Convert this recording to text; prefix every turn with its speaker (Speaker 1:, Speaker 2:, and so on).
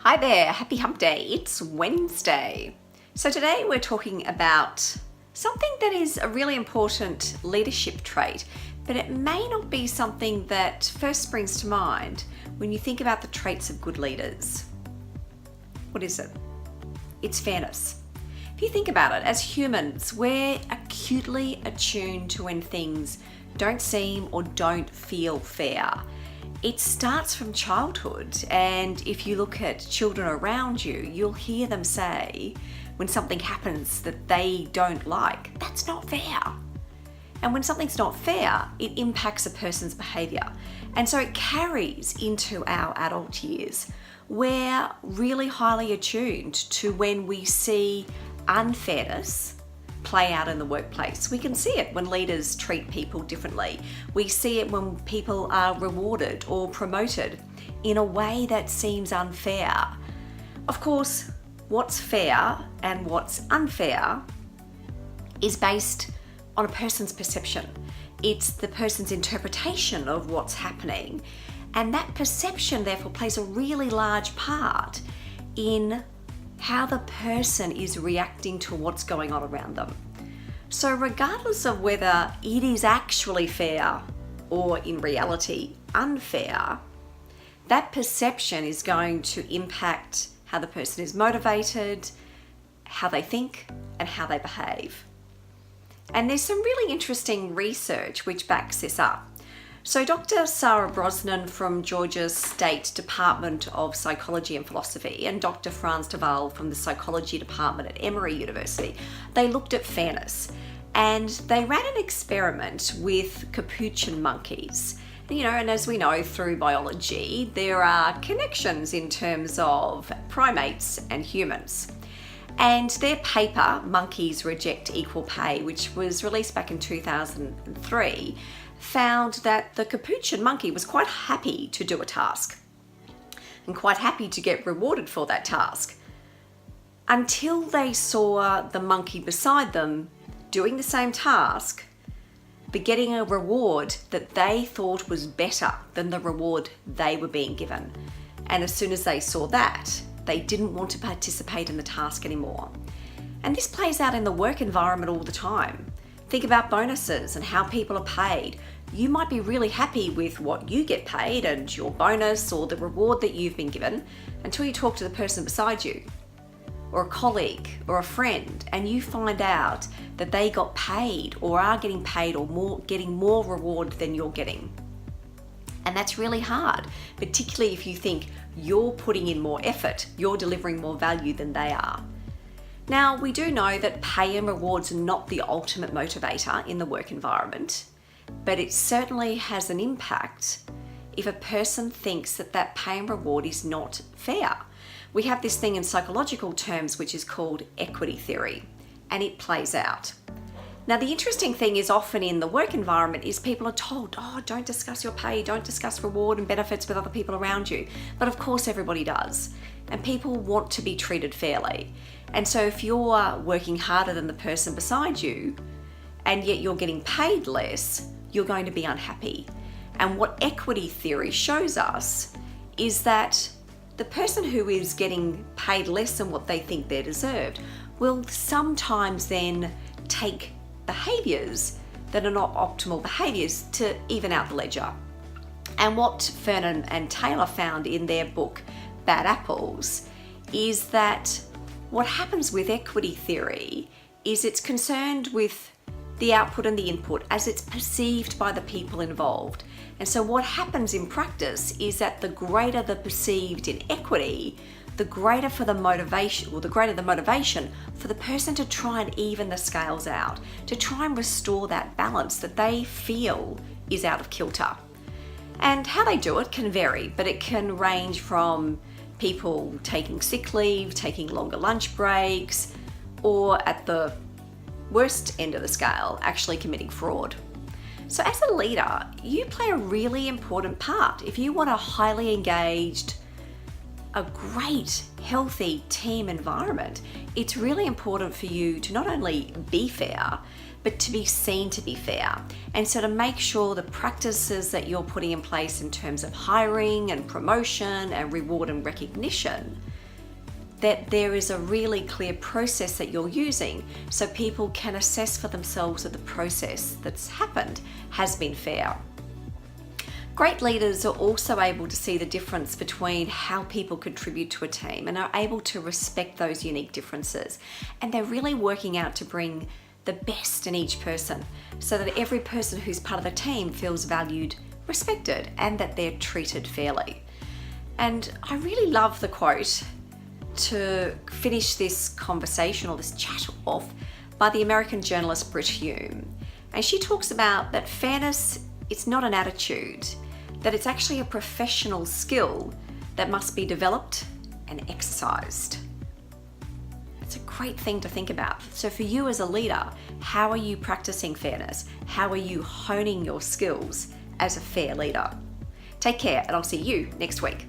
Speaker 1: Hi there, happy hump day. It's Wednesday. So today we're talking about something that is a really important leadership trait, but it may not be something that first springs to mind when you think about the traits of good leaders. What is it? It's fairness. If you think about it, as humans, we're acutely attuned to when things don't seem or don't feel fair. It starts from childhood, and if you look at children around you, you'll hear them say when something happens that they don't like, that's not fair. And when something's not fair, it impacts a person's behaviour. And so it carries into our adult years. We're really highly attuned to when we see unfairness play out in the workplace. We can see it when leaders treat people differently. We see it when people are rewarded or promoted in a way that seems unfair. Of course, what's fair and what's unfair is based on a person's perception. It's the person's interpretation of what's happening. And that perception, therefore, plays a really large part in how the person is reacting to what's going on around them. So regardless of whether it is actually fair or in reality unfair, that perception is going to impact how the person is motivated, how they think, and how they behave. And there's some really interesting research which backs this up. So Dr. Sarah Brosnan from Georgia State Department of Psychology and Philosophy and Dr. Frans de Waal from the Psychology Department at Emory University, they looked at fairness and they ran an experiment with capuchin monkeys. And as we know through biology, there are connections in terms of primates and humans. And their paper, Monkeys Reject Equal Pay, which was released back in 2003, found that the capuchin monkey was quite happy to do a task and quite happy to get rewarded for that task until they saw the monkey beside them doing the same task but getting a reward that they thought was better than the reward they were being given. And as soon as they saw that, they didn't want to participate in the task anymore. And this plays out in the work environment all the time. Think about bonuses and how people are paid. You might be really happy with what you get paid and your bonus or the reward that you've been given until you talk to the person beside you or a colleague or a friend and you find out that they got paid or are getting paid or getting more reward than you're getting. And that's really hard, particularly if you think you're putting in more effort, you're delivering more value than they are. Now, we do know that pay and rewards are not the ultimate motivator in the work environment, but it certainly has an impact if a person thinks that that pay and reward is not fair. We have this thing in psychological terms which is called equity theory, and it plays out. Now, the interesting thing is often in the work environment is people are told, don't discuss your pay, don't discuss reward and benefits with other people around you. But of course everybody does. And people want to be treated fairly. And so if you're working harder than the person beside you, and yet you're getting paid less, you're going to be unhappy. And what equity theory shows us is that the person who is getting paid less than what they think they're deserved will sometimes then take behaviours that are not optimal behaviours to even out the ledger. And what Fernan and Taylor found in their book, Bad Apples, is that what happens with equity theory is it's concerned with the output and the input as it's perceived by the people involved. And so what happens in practice is that the greater the perceived in equity, the greater the motivation for the person to try and even the scales out, to try and restore that balance that they feel is out of kilter. And how they do it can vary, but it can range from people taking sick leave, taking longer lunch breaks, or at the worst end of the scale, actually committing fraud. So as a leader, you play a really important part. If you want a highly engaged, a great, healthy team environment, it's really important for you to not only be fair, but to be seen to be fair. And so to make sure the practices that you're putting in place in terms of hiring and promotion and reward and recognition that there is a really clear process that you're using so people can assess for themselves that the process that's happened has been fair. Great leaders are also able to see the difference between how people contribute to a team and are able to respect those unique differences. And they're really working out to bring the best in each person so that every person who's part of the team feels valued, respected, and that they're treated fairly. And I really love the quote to finish this conversation or this chat off by the American journalist Brit Hume. And she talks about that fairness, it's not an attitude, that it's actually a professional skill that must be developed and exercised. It's a great thing to think about. So for you as a leader, how are you practicing fairness? How are you honing your skills as a fair leader? Take care, and I'll see you next week.